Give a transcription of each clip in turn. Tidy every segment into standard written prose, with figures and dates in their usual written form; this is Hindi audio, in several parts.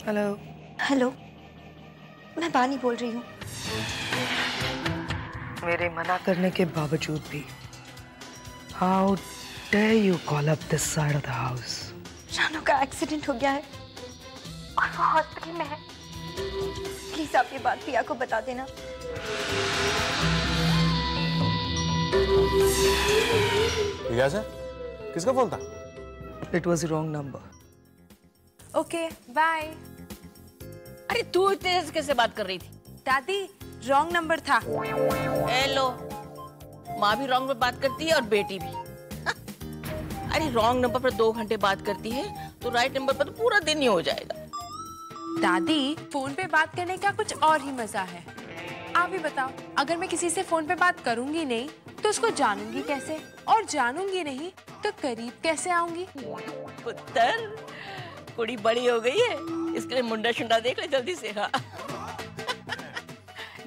हेलो। हेलो, मैं बानी बोल रही हूँ। मेरे मना करने के बावजूद भी how dare you call up this side of the house. Ranu का एक्सीडेंट हो गया है और वो हॉस्पिटल में है। प्लीज आप ये बात पिया को बता देना। क्या सर? किसका फोन था? It was the wrong number. Okay bye. अरे तू इतने देर से कैसे बात कर रही थी? दादी रॉन्ग नंबर था। हेलो, माँ भी रॉन्ग में बात करती है और बेटी भी। अरे रॉन्ग नंबर पर 2 घंटे बात करती है तो राइट नंबर पर तो पूरा दिन ही हो जाएगा। दादी फोन पे बात करने का कुछ और ही मजा है। आप ही बताओ, अगर मैं किसी से फोन पे बात करूंगी नहीं तो उसको जानूंगी कैसे, और जानूंगी नहीं तो करीब कैसे आऊंगी? पुत्र, कुड़ी बड़ी हो गई है, इसके लिए मुंडा शुंडा देख ले जल्दी से। हाँ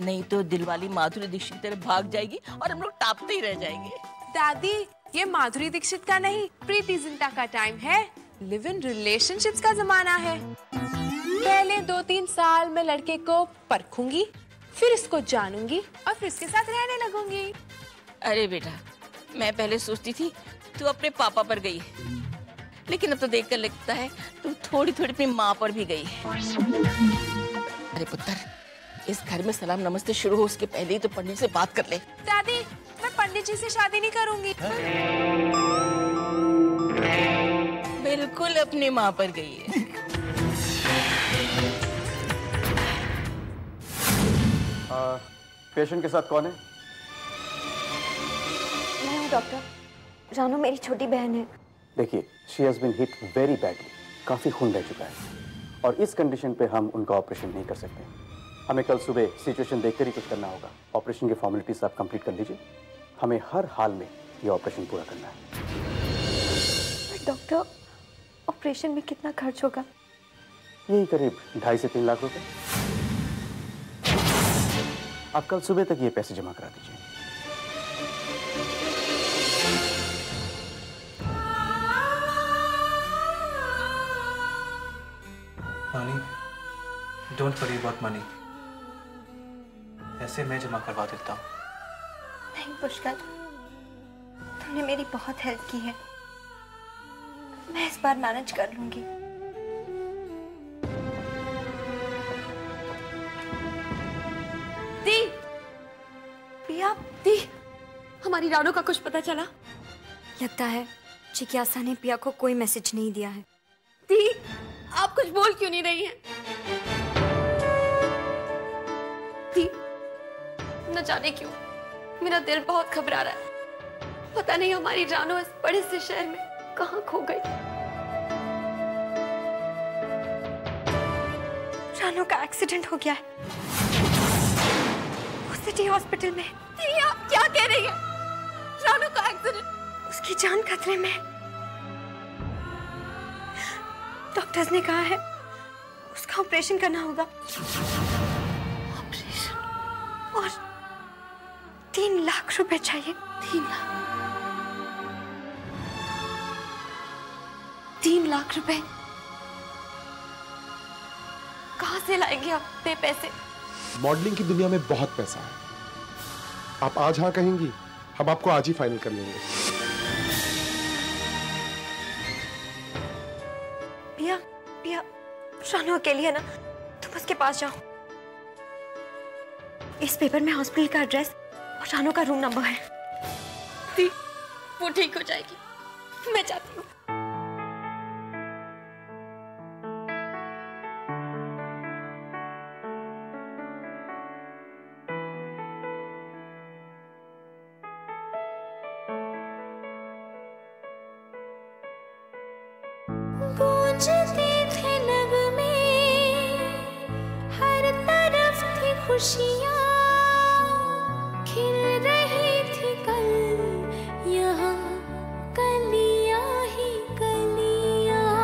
नहीं तो दिलवाली माधुरी दीक्षित की तरह भाग जाएगी और हम लोग टापते ही रह जाएंगे। दादी ये माधुरी दीक्षित का नहीं, प्रीति जिंटा का टाइम है। लिव इन रिलेशनशिप्स का जमाना है। पहले 2-3 साल में लड़के को परखूंगी, फिर इसको जानूंगी और फिर इसके साथ रहने लगूंगी। अरे बेटा, मैं पहले सोचती थी तू अपने पापा पर गई है, लेकिन अब तो देखकर लगता है तू थोड़ी थोड़ी अपनी माँ पर भी गई है। अरे पुत्र, इस घर में सलाम नमस्ते शुरू हो उसके पहले ही तो पंडित से बात कर ले। दादी मैं पंडित जी से शादी नहीं करूंगी। बिल्कुल अपनी माँ पर गई है। पेशेंट के साथ कौन है? मैं हूँ डॉक्टर। रानू मेरी छोटी बहन है। देखिए, she has been hit very badly, काफी खून बह चुका है और इस कंडीशन पे हम उनका ऑपरेशन नहीं कर सकते। हमें कल सुबह सिचुएशन देखकर ही कुछ करना होगा। ऑपरेशन की फॉर्मेलिटीज आप कंप्लीट कर लीजिए। हमें हर हाल में ये ऑपरेशन पूरा करना है। डॉक्टर, ऑपरेशन में कितना खर्च होगा? यही करीब 2.5 से 3 लाख रुपए। आप कल सुबह तक ये पैसे जमा करा दीजिए। Money, don't worry about money. ऐसे मैं जमा करवा देता हूँ। नहीं पुष्कर, तुमने मेरी बहुत हेल्प की है। मैं इस बार मैनेज कर लूंगी। दी, पिया, दी, हमारी रानू का कुछ पता चला? लगता है जिज्ञासा ने पिया को कोई मैसेज नहीं दिया है। दी, आप कुछ बोल क्यों नहीं रही हैं? दी, न जाने क्यों मेरा दिल बहुत घबरा रहा है। पता नहीं हमारी रानू इस बड़े से शहर में कहाँ खो गई। रानू का एक्सीडेंट हो गया है, वो सिटी हॉस्पिटल में। दी, आप क्या कह रही हैं? रानू का एक्सीडेंट? उसकी जान खतरे में। डॉक्टर्स ने कहा है उसका ऑपरेशन करना होगा। ऑपरेशन? और 3 लाख रुपए चाहिए। 3 लाख? 3 लाख रुपए कहाँ से लाएंगे आप इतने पैसे? मॉडलिंग की दुनिया में बहुत पैसा है। आप आज हाँ कहेंगी, हम आपको आज ही फाइनल कर लेंगे। पिया, पिया, रानू अकेली है ना, तुम उसके पास जाओ। इस पेपर में हॉस्पिटल का एड्रेस और रानू का रूम नंबर है। दी, वो ठीक हो जाएगी, मैं जाती हूँ। गूंजते थे नगमे, हर तरफ थी खुशियाँ, खिल रही थी कल यहाँ कलियाँ ही कलियाँ।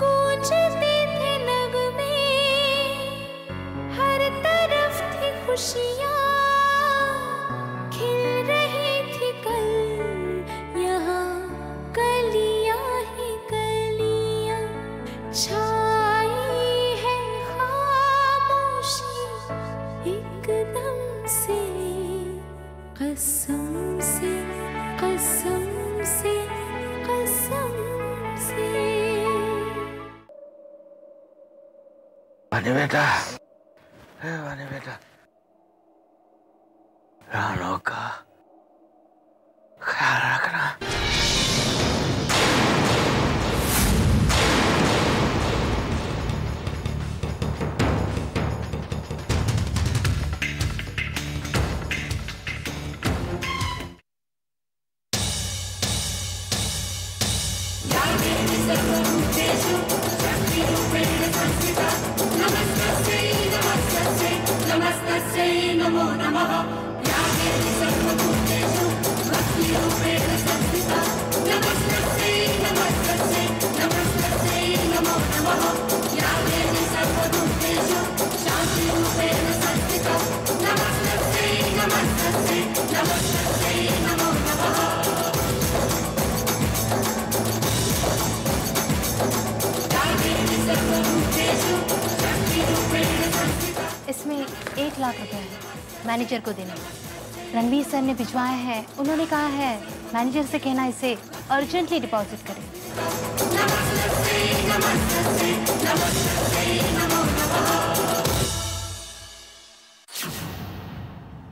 गूंजते थे नगमे, हर तरफ थी खुशियाँ, खिल रही थी कल यहाँ कलियाँ ही कलियाँ। छाई कसम से कसम से। वानी बेटा, वानी बेटा, रानो का ख्याल रखना। इसमें 1 लाख रुपए है, मैनेजर को देने। रणवीर सर ने भिजवाया है, उन्होंने कहा है मैनेजर से कहना इसे अर्जेंटली डिपॉजिट करें।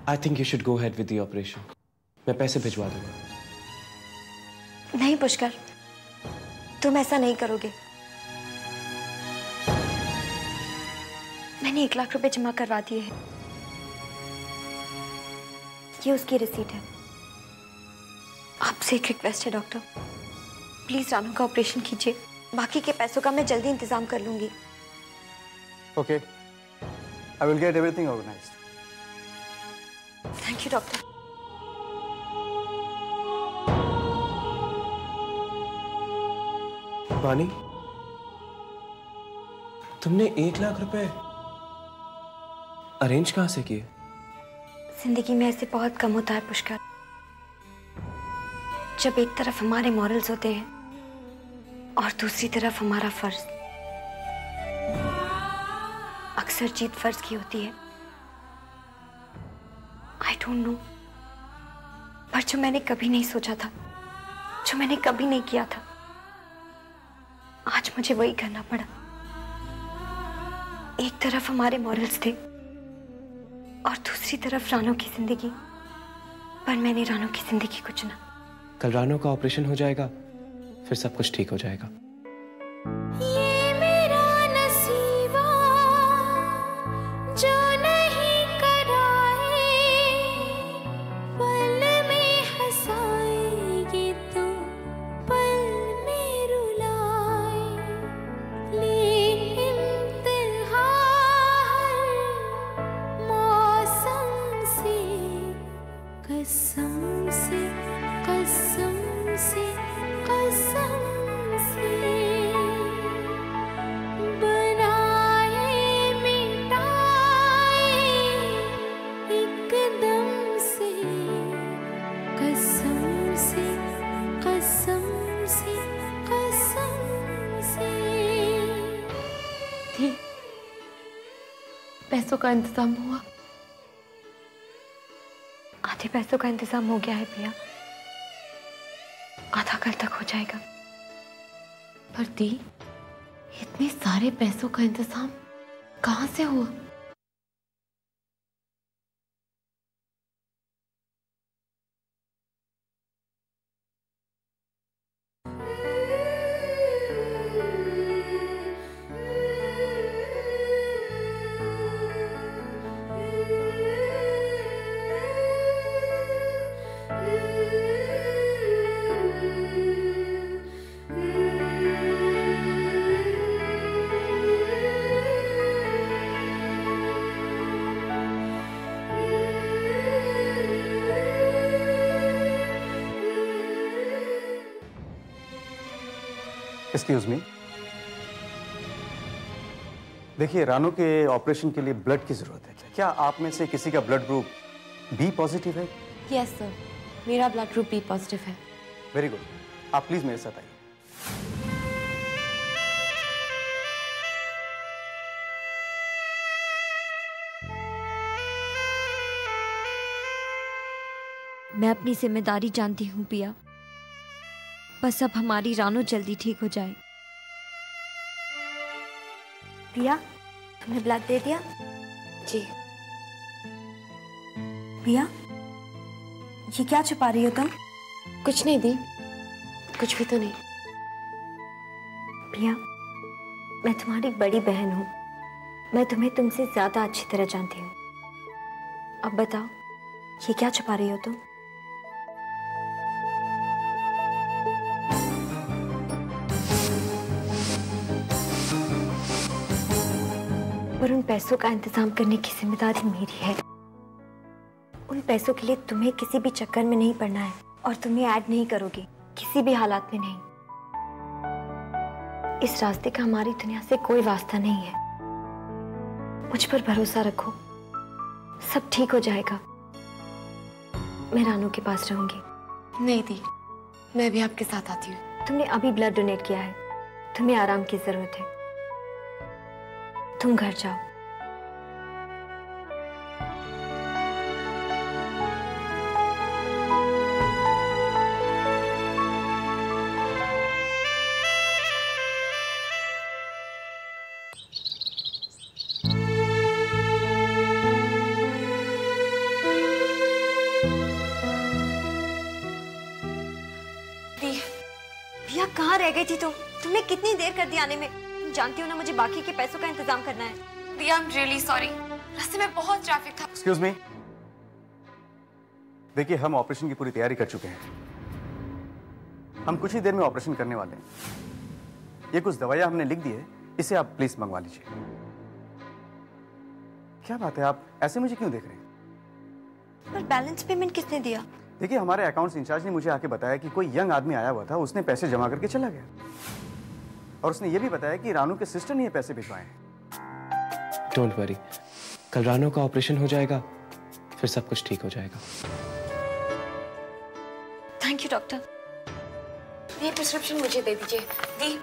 I think you should go ahead with the operation. मैं पैसे भिजवा दूंगा। नहीं पुष्कर, तुम ऐसा नहीं करोगे। मैंने 1 लाख रुपए जमा करवा दिए हैं। ये उसकी रिसीट है। आपसे एक रिक्वेस्ट है डॉक्टर, प्लीज रानू का ऑपरेशन कीजिए। बाकी के पैसों का मैं जल्दी इंतजाम कर लूंगी। Okay, I will get everything organised. Thank you doctor. Vani, तुमने 1 लाख रुपए अरेंज कहां से किए? जिंदगी में ऐसे बहुत कम होता है पुष्कर, जब एक तरफ हमारे मॉरल्स होते हैं और दूसरी तरफ हमारा फर्ज। अक्सर जीत फर्ज की होती है। आई डोंट नो, पर जो मैंने कभी नहीं सोचा था, जो मैंने कभी नहीं किया था, आज मुझे वही करना पड़ा। एक तरफ हमारे मॉरल्स थे और दूसरी तरफ रानो की जिंदगी, पर मैंने रानो की जिंदगी को चुना। कल रानो का ऑपरेशन हो जाएगा, फिर सब कुछ ठीक हो जाएगा। ये मेरा नसीबा जो नहीं कराए, पल में हंसाएगी तो पल में रुलाए। लेकिन इंतहा हर मौसम से कसम से कसम से कसम से बनाए मिटाए एकदम से कसम से कसम से कसम से। थी पैसों का इंतजाम हुआ? आधे पैसों का इंतजाम हो गया है पिया, आधा कल तक हो जाएगा। पर दी, इतने सारे पैसों का इंतजाम कहां से हुआ? एक्सक्यूज मी, देखिए रानो के ऑपरेशन के लिए ब्लड की जरूरत है। क्या आप में से किसी का ब्लड ग्रुप बी पॉजिटिव है? यस सर, मेरा ब्लड ग्रुप बी पॉजिटिव है। वेरी गुड, आप प्लीज मेरे साथ आइए। मैं अपनी जिम्मेदारी जानती हूँ पिया, बस अब हमारी रानू जल्दी ठीक हो जाए। पिया, तुमने ब्लड दे दिया? जी। पिया, ये क्या छुपा रही हो तुम? कुछ नहीं दी, कुछ भी तो नहीं। पिया, मैं तुम्हारी बड़ी बहन हूँ। मैं तुम्हें तुमसे ज्यादा अच्छी तरह जानती हूँ। अब बताओ, ये क्या छुपा रही हो तुम? पर उन पैसों का इंतजाम करने की जिम्मेदारी मेरी है। उन पैसों के लिए तुम्हें किसी भी चक्कर में नहीं पड़ना है और तुम्हें ऐड नहीं करोगी, किसी भी हालात में नहीं। इस रास्ते का हमारी दुनिया से कोई वास्ता नहीं है। मुझ पर भरोसा रखो, सब ठीक हो जाएगा। मैं रानू के पास रहूंगी। नहीं दी, मैं भी आपके साथ आती हूँ। तुमने अभी ब्लड डोनेट किया है, तुम्हें आराम की जरूरत है। तुम घर जाओ। भैया, कहाँ रह गई थी तुम? तुमने कितनी देर कर दी आने में? जानती हो ना, मुझे बाकी के पैसों का इंतजाम करना है। दिया, आई एम रियली सॉरी, रास्ते में बहुत ट्रैफिक था। एक्सक्यूज मी, देखिए हम ऑपरेशन की पूरी तैयारी कर चुके हैं। हम कुछ ही देर में ऑपरेशन करने वाले हैं। ये कुछ दवाइयां हमने लिख दी है, इसे आप प्लीज मंगवा लीजिए। क्या बात है, आप ऐसे मुझे क्यों देख रहे हैं? पर बैलेंस पेमेंट किसने दिया? देखिए हमारे अकाउंट्स इंचार्ज ने मुझे आके बताया कि कोई यंग आदमी आया हुआ था, उसने पैसे जमा करके चला गया। और उसने ये भी बताया कि रानू के सिस्टर ने ये पैसे भिजवाए हैं। डोंट वरी, कल रानू का ऑपरेशन हो जाएगा, फिर सब कुछ ठीक हो जाएगा। Thank you doctor. ये प्रिस्क्रिप्शन मुझे दे दीजिए। दी,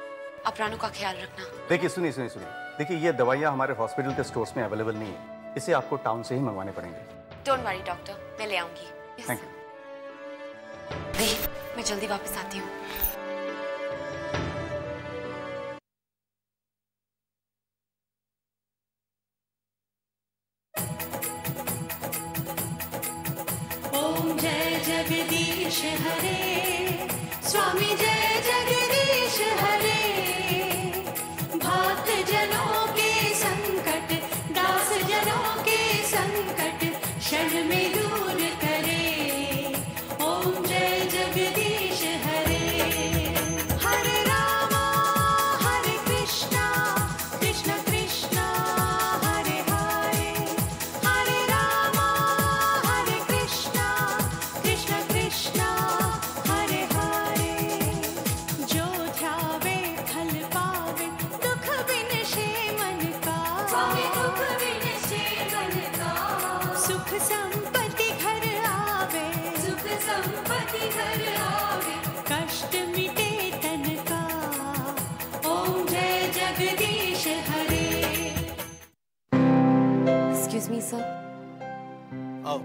आप रानू का ख्याल रखना। देखिए सुनिए, देखिए ये दवाइयाँ हमारे हॉस्पिटल के स्टोर्स में अवेलेबल नहीं है, इसे आपको टाउन से ही मंगवाने पड़ेंगे। डोंट वरी डॉक्टर, मैं ले आऊंगी। Thank you. दी, मैं जल्दी वापस आती हूँ। ओम जय जगदीश हरे, स्वामी जय जगदीश हरे। भक्त जनों के संकट, दास जनों के संकट, क्षण में दूर करे। ओम जय जगदीश हरे। हरे रामा हरे कृष्णा, कृष्ण कृष्णा हरे हरे। हरे रामा हरे कृष्णा, कृष्ण कृष्णा हरे हरे। जो ध्यावे फल पावे, दुख बिनशे मन का। दुख बिनशे मन का। सुख संपत्ति घर आवे, सुख संपत्ति घर आवे। कष्ट मिटे तन का। ओम जय जगदीश हरे। Excuse me sir. आओ,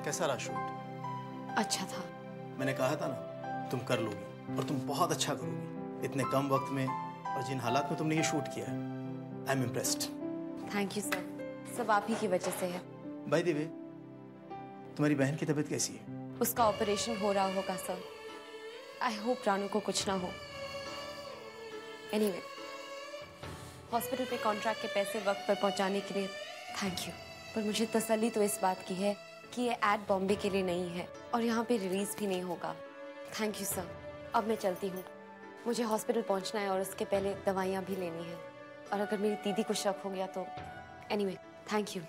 कैसा रहा शूट? अच्छा था। मैंने कहा था ना, तुम कर लोगी और तुम बहुत अच्छा करोगी। इतने कम वक्त में और जिन हालात में तुमने ये शूट किया है, I am impressed. Thank you sir, सब आप ही की वजह से है। बाय द वे, तुम्हारी बहन की तबीयत कैसी है? उसका ऑपरेशन हो रहा होगा सर। आई होप रानू को कुछ ना हो। एनीवे, हॉस्पिटल पे कॉन्ट्रैक्ट के पैसे वक्त पर पहुंचाने के लिए थैंक यू। पर मुझे तसल्ली तो इस बात की है कि ये एड बॉम्बे के लिए नहीं है और यहाँ पे रिलीज भी नहीं होगा। Thank you sir. अब मैं चलती हूँ, मुझे हॉस्पिटल पहुँचना है और उसके पहले दवाइयाँ भी लेनी है। और अगर मेरी दीदी को शक हो गया तो एनीवे, थैंक यू।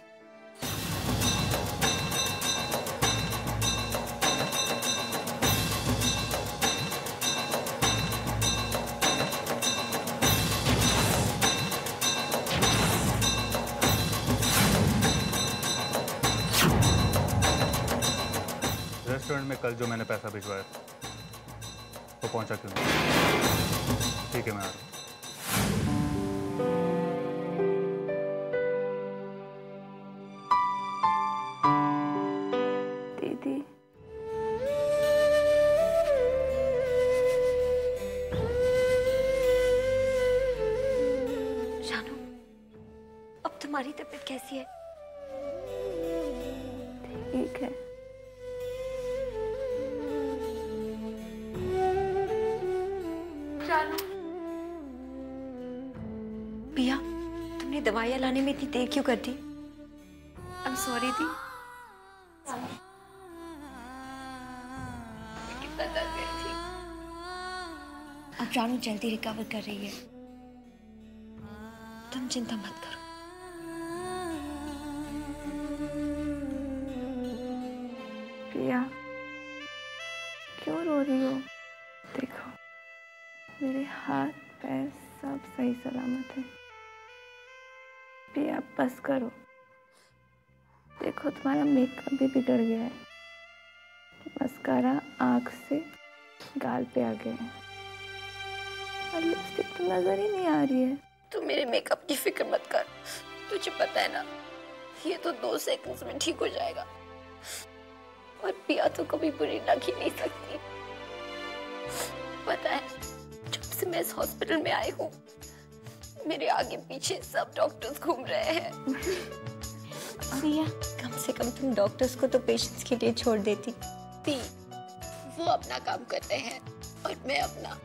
रेस्टोरेंट में कल जो मैंने पैसा भिजवाया वो पहुंचा क्यों नहीं? ठीक है, मैं आ रहा हूँ। दीदी, तुम्हारी तबीयत कैसी है? ठीक है। जानू, पिया, तुमने दवाइयाँ लाने में इतनी देर क्यों कर दी? I'm sorry दी। कितना दर्द में थी। अब जानू जल्दी रिकवर कर रही है, तुम चिंता मत करो। प्रिया, क्यों रो रही हो? देखो, मेरे हाथ पैर सब सही सलामत है। प्रिया, बस करो। देखो, तुम्हारा मेकअप भी बिगड़ गया है। मस्कारा आँख से गाल पे आ गया है और लिपस्टिक तो नजर ही नहीं आ रही है। तू मेरे मेकअप की फिक्र मत कर, तुझे पता है ना, ये तो 2 सेकंड्स में ठीक हो जाएगा। और पिया तो कभी बुरी लग ही नहीं सकती। पता है, जब से मैं इस हॉस्पिटल में आई हूँ, मेरे आगे पीछे सब डॉक्टर्स घूम रहे हैं। पिया, कम से कम तुम डॉक्टर्स को तो पेशेंट्स के लिए छोड़ देती। वो अपना काम करते हैं और मैं अपना।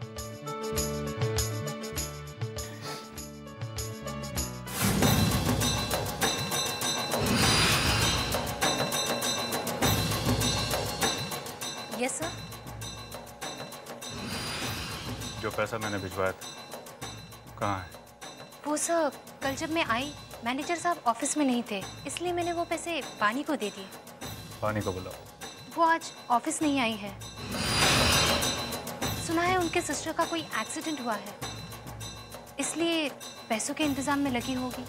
Yes sir. जो पैसा मैंने भिजवाया था कहाँ है? वो सर, कल जब मैं आई मैनेजर साहब ऑफिस में नहीं थे, इसलिए मैंने वो पैसे पानी को दे दिए। पानी को बुलाओ। वो आज ऑफिस नहीं आई है। सुना है उनके सिस्टर का कोई एक्सीडेंट हुआ है, इसलिए पैसों के इंतजाम में लगी होगी।